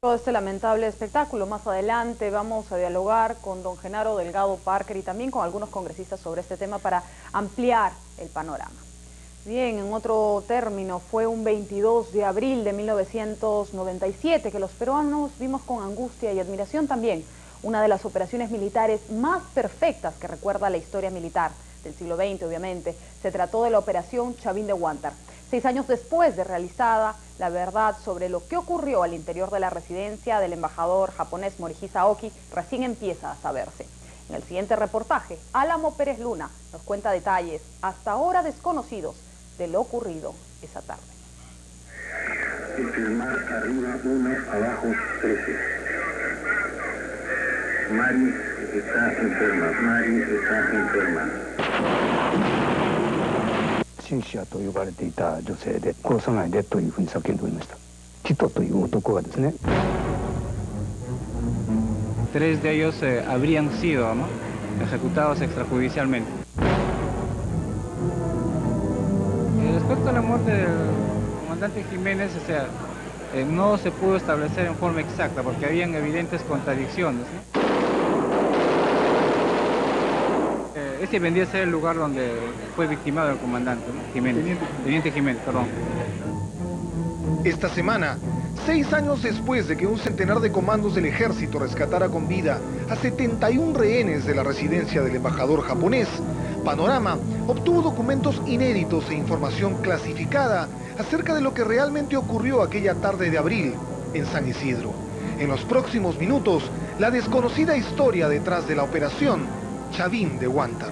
Todo este lamentable espectáculo. Más adelante vamos a dialogar con don Genaro Delgado Parker y también con algunos congresistas sobre este tema para ampliar el panorama. Bien, en otro término, fue un 22 de abril de 1997 que los peruanos vimos con angustia y admiración también una de las operaciones militares más perfectas que recuerda la historia militar del siglo XX, obviamente. Se trató de la Operación Chavín de Huántar. 6 años después de realizada, la verdad sobre lo que ocurrió al interior de la residencia del embajador japonés Morihisa Oki recién empieza a saberse. En el siguiente reportaje, Álamo Pérez Luna nos cuenta detalles hasta ahora desconocidos de lo ocurrido esa tarde. Filmar arriba 1, abajo 13. Mari está enferma. Mari está enferma. シンシアと呼ばれていた女性で、殺さないでというふうに叫んでおりました。ティトという男がですね。3 de ellos habrían sido, ¿no?, ejecutados extrajudicialmente. Respecto a la muerte del comandante Jiménez, o sea, no se pudo establecer en forma exacta porque habían evidentes contradicciones, ¿no? Este vendría a ser el lugar donde fue victimado el comandante, ¿no?, Jiménez, Teniente Jiménez, perdón. Esta semana, 6 años después de que un centenar de comandos del ejército rescatara con vida a 71 rehenes de la residencia del embajador japonés, Panorama obtuvo documentos inéditos e información clasificada acerca de lo que realmente ocurrió aquella tarde de abril en San Isidro. En los próximos minutos, la desconocida historia detrás de la operación Chavín de Huántar.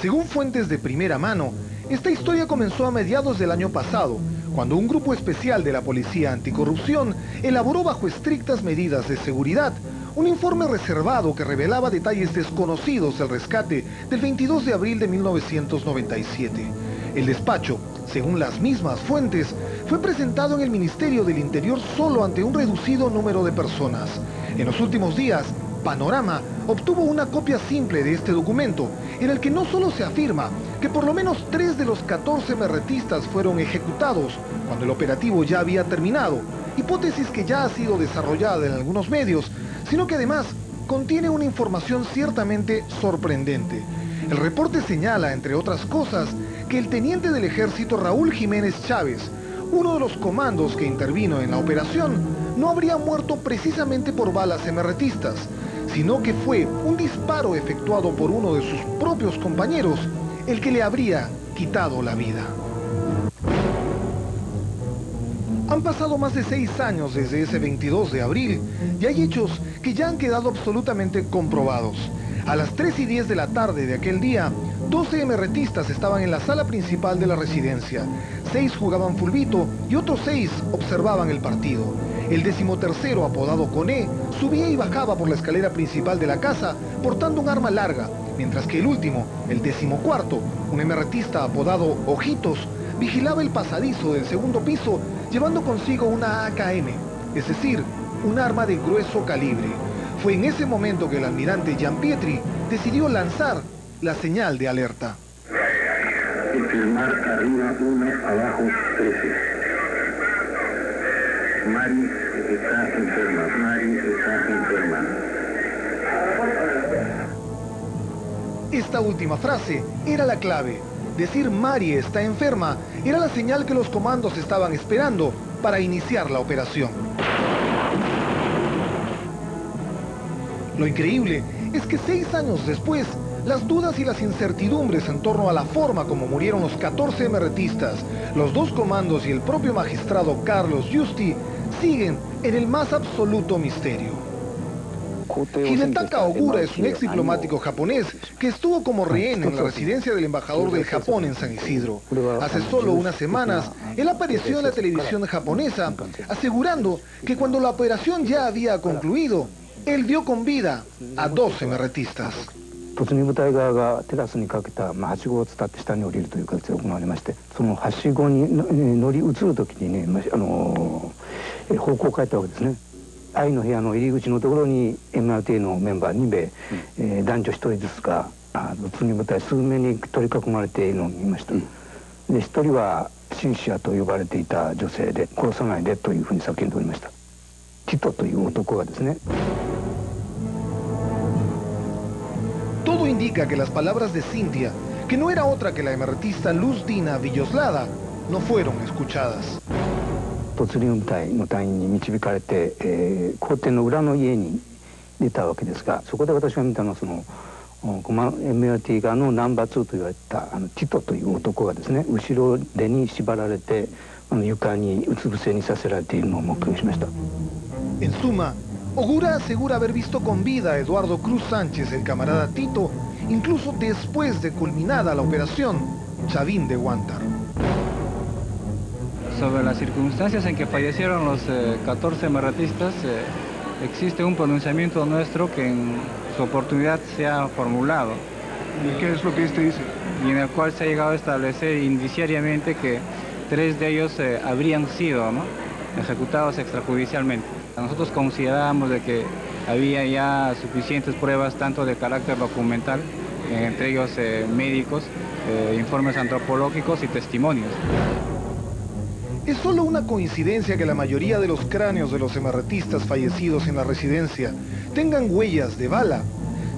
Según fuentes de primera mano, esta historia comenzó a mediados del año pasado, cuando un grupo especial de la Policía Anticorrupción elaboró bajo estrictas medidas de seguridad un informe reservado que revelaba detalles desconocidos del rescate del 22 de abril de 1997. El despacho, según las mismas fuentes, fue presentado en el Ministerio del Interior solo ante un reducido número de personas. En los últimos días, Panorama obtuvo una copia simple de este documento, en el que no solo se afirma que por lo menos 3 de los 14 merretistas fueron ejecutados cuando el operativo ya había terminado, hipótesis que ya ha sido desarrollada en algunos medios, sino que además contiene una información ciertamente sorprendente. El reporte señala, entre otras cosas, que el teniente del ejército Raúl Jiménez Chávez, uno de los comandos que intervino en la operación, no habría muerto precisamente por balas emerretistas, sino que fue un disparo efectuado por uno de sus propios compañeros el que le habría quitado la vida. Han pasado más de 6 años desde ese 22 de abril y hay hechos que ya han quedado absolutamente comprobados. A las 3:10 de la tarde de aquel día, 12 emerretistas estaban en la sala principal de la residencia. 6 jugaban fulbito y otros 6 observaban el partido. El 13º, apodado Coné, subía y bajaba por la escalera principal de la casa portando un arma larga, mientras que el último, el 14º, un emerretista apodado Ojitos, vigilaba el pasadizo del segundo piso llevando consigo una AKM, es decir, un arma de grueso calibre. Fue en ese momento que el almirante Gianpietri decidió lanzar la señal de alerta. Filmar arriba 1, abajo 13. Mari está enferma. Mari está enferma. Esta última frase era la clave. Decir Mari está enferma era la señal que los comandos estaban esperando para iniciar la operación. Lo increíble es que 6 años después, las dudas y las incertidumbres en torno a la forma como murieron los 14 emerretistas, los 2 comandos y el propio magistrado Carlos Giusti siguen en el más absoluto misterio. Hidetaka Ogura es un ex diplomático japonés que estuvo como rehén en la residencia del embajador del Japón en San Isidro. Hace solo unas semanas, él apareció en la televisión japonesa asegurando que cuando la operación ya había concluido, él dio con vida a 2 emerretistas. 突入部隊側がテラスにかけた、はしごを伝って下に降りるという形で行われまして、そのはしごに乗り移る時にね、方向を変えたわけですね。愛の部屋の入り口のところに MRTA のメンバー2名、男女1人ずつが突入部隊数名に取り囲まれているのを見ました。で一人はシンシアと呼ばれていた女性で、殺さないでというふうに叫んでおりました。ティトという男がですね。Todo indica que las palabras de Cintia, que no era otra que la emertista Luz Dina Villoslada, no fueron escuchadas. 突入部隊の隊員に導かれて、校庭の裏の家に出たわけですが、そこで私が見たのはそのMRT 側のナンバー2と言われたティトという男がですね、後ろ手に縛られて床にうつ伏せにさせられているのを目撃しました。En suma, Ogura asegura haber visto con vida a Eduardo Cruz Sánchez, el camarada Tito, incluso después de culminada la operación Chavín de Huántar. Sobre las circunstancias en que fallecieron los 14 MRTistas, existe un pronunciamiento nuestro que en su oportunidad se ha formulado. ¿Y qué es lo que este dice? Y en el cual se ha llegado a establecer indiciariamente que 3 de ellos habrían sido, ¿no?, ejecutados extrajudicialmente. Nosotros considerábamos de que había ya suficientes pruebas tanto de carácter documental, entre ellos médicos, informes antropológicos y testimonios. Es solo una coincidencia que la mayoría de los cráneos de los emertistas fallecidos en la residencia tengan huellas de bala.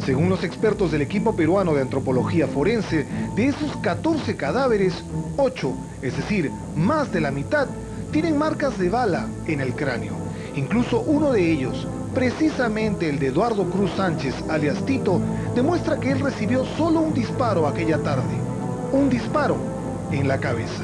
Según los expertos del equipo peruano de antropología forense, de esos 14 cadáveres, 8, es decir, más de la mitad, tienen marcas de bala en el cráneo. Incluso uno de ellos, precisamente el de Eduardo Cruz Sánchez, alias Tito, demuestra que él recibió solo un disparo aquella tarde. Un disparo en la cabeza.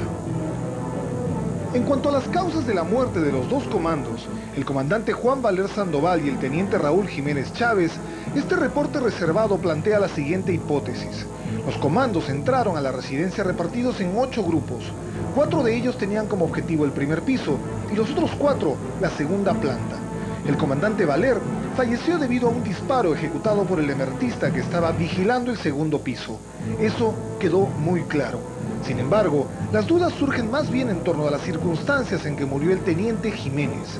En cuanto a las causas de la muerte de los dos comandos, el comandante Juan Valer Sandoval y el teniente Raúl Jiménez Chávez, este reporte reservado plantea la siguiente hipótesis. Los comandos entraron a la residencia repartidos en 8 grupos. 4 de ellos tenían como objetivo el primer piso y los otros 4 la segunda planta. El comandante Valer falleció debido a un disparo ejecutado por el emertista que estaba vigilando el segundo piso. Eso quedó muy claro. Sin embargo, las dudas surgen más bien en torno a las circunstancias en que murió el teniente Jiménez.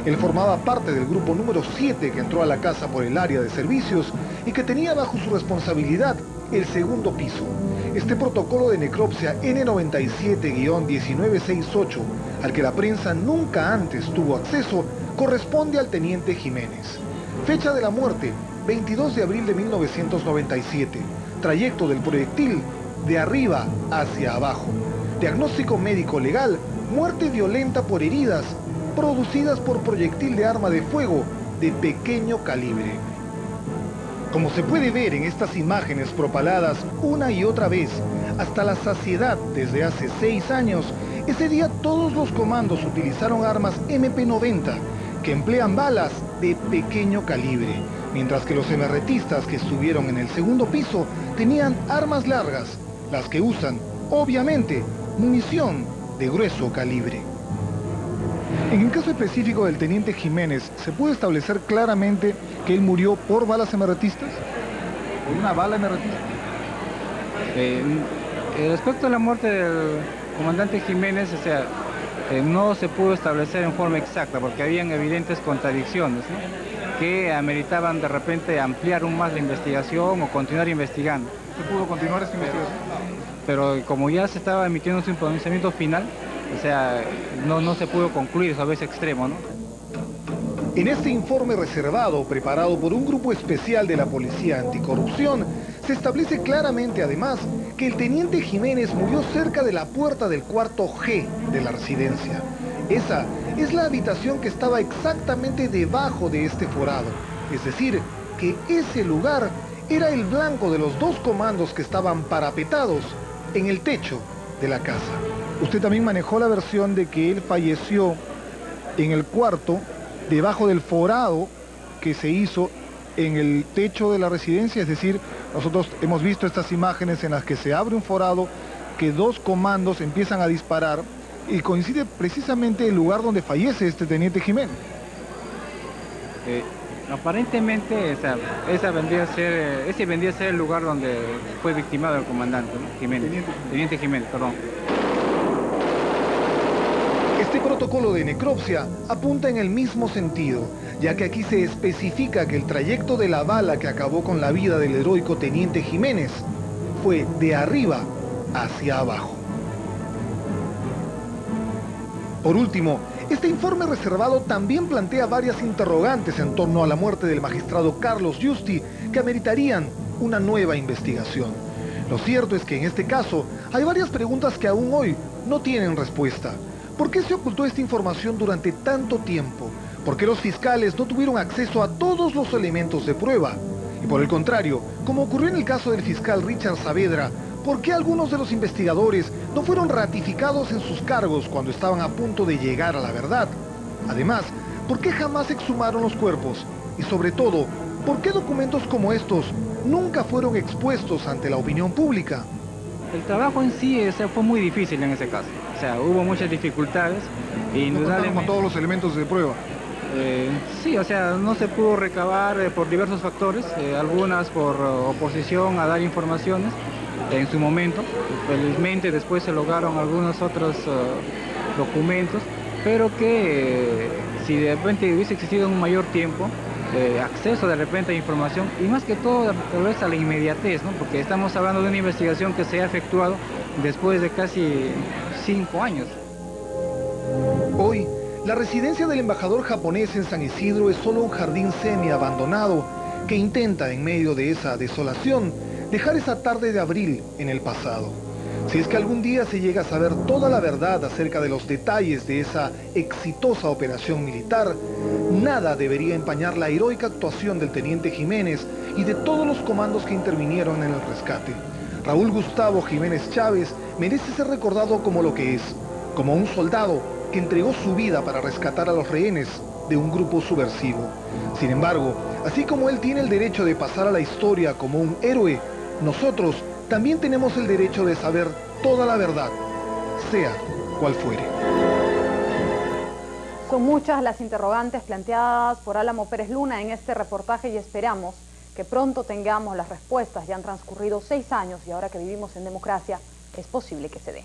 Él formaba parte del grupo número 7 que entró a la casa por el área de servicios y que tenía bajo su responsabilidad el segundo piso. Este protocolo de necropsia N97-1968, al que la prensa nunca antes tuvo acceso, corresponde al teniente Jiménez. Fecha de la muerte, 22 de abril de 1997. Trayecto del proyectil, de arriba hacia abajo. Diagnóstico médico legal, muerte violenta por heridas producidas por proyectil de arma de fuego de pequeño calibre. Como se puede ver en estas imágenes propaladas una y otra vez, hasta la saciedad desde hace 6 años, ese día todos los comandos utilizaron armas MP90, que emplean balas de pequeño calibre, mientras que los emerretistas que estuvieron en el segundo piso tenían armas largas, las que usan, obviamente, munición de grueso calibre. En el caso específico del teniente Jiménez, ¿se puede establecer claramente que él murió por balas emerretistas? ¿Por una bala emerretista? Respecto a la muerte del comandante Jiménez, o sea, no se pudo establecer en forma exacta porque habían evidentes contradicciones, ¿no?, que ameritaban de repente ampliar aún más la investigación o continuar investigando. ¿Se pudo continuar esta investigación? Pero como ya se estaba emitiendo un pronunciamiento final, o sea, no se pudo concluir sobre ese extremo, ¿no? En este informe reservado, preparado por un grupo especial de la Policía Anticorrupción, se establece claramente además que el teniente Jiménez murió cerca de la puerta del cuarto G de la residencia. Esa es la habitación que estaba exactamente debajo de este forado, es decir, que ese lugar era el blanco de los 2 comandos que estaban parapetados en el techo de la casa. Usted también manejó la versión de que él falleció en el cuarto, debajo del forado que se hizo en el techo de la residencia, es decir, nosotros hemos visto estas imágenes en las que se abre un forado, que 2 comandos empiezan a disparar y coincide precisamente el lugar donde fallece este teniente Jiménez. Aparentemente ese vendría a ser el lugar donde fue victimado el comandante, ¿no?, Jiménez. Teniente Jiménez, perdón. Este protocolo de necropsia apunta en el mismo sentido, ya que aquí se especifica que el trayecto de la bala que acabó con la vida del heroico teniente Jiménez fue de arriba hacia abajo. Por último, este informe reservado también plantea varias interrogantes en torno a la muerte del magistrado Carlos Yusti que ameritarían una nueva investigación. Lo cierto es que en este caso hay varias preguntas que aún hoy no tienen respuesta. ¿Por qué se ocultó esta información durante tanto tiempo? ¿Por qué los fiscales no tuvieron acceso a todos los elementos de prueba? Y por el contrario, como ocurrió en el caso del fiscal Richard Saavedra, ¿por qué algunos de los investigadores no fueron ratificados en sus cargos cuando estaban a punto de llegar a la verdad? Además, ¿por qué jamás exhumaron los cuerpos? Y sobre todo, ¿por qué documentos como estos nunca fueron expuestos ante la opinión pública? El trabajo en sí fue muy difícil en ese caso. O sea, hubo muchas dificultades. ¿No contaron con todos los elementos de prueba? Sí, o sea, no se pudo recabar por diversos factores, algunas por oposición a dar informaciones en su momento. Felizmente después se lograron algunos otros documentos, pero que si de repente hubiese existido un mayor tiempo, acceso de repente a información, y más que todo tal vez a la inmediatez, ¿no? Porque estamos hablando de una investigación que se ha efectuado después de casi 5 años. Hoy, la residencia del embajador japonés en San Isidro es solo un jardín semi-abandonado que intenta, en medio de esa desolación, dejar esa tarde de abril en el pasado. Si es que algún día se llega a saber toda la verdad acerca de los detalles de esa exitosa operación militar, nada debería empañar la heroica actuación del teniente Jiménez y de todos los comandos que intervinieron en el rescate. Raúl Gustavo Jiménez Chávez merece ser recordado como lo que es, como un soldado que entregó su vida para rescatar a los rehenes de un grupo subversivo. Sin embargo, así como él tiene el derecho de pasar a la historia como un héroe, nosotros también tenemos el derecho de saber toda la verdad, sea cual fuere. Son muchas las interrogantes planteadas por Álamo Pérez Luna en este reportaje y esperamos que pronto tengamos las respuestas. Ya han transcurrido 6 años y ahora que vivimos en democracia es posible que se dé.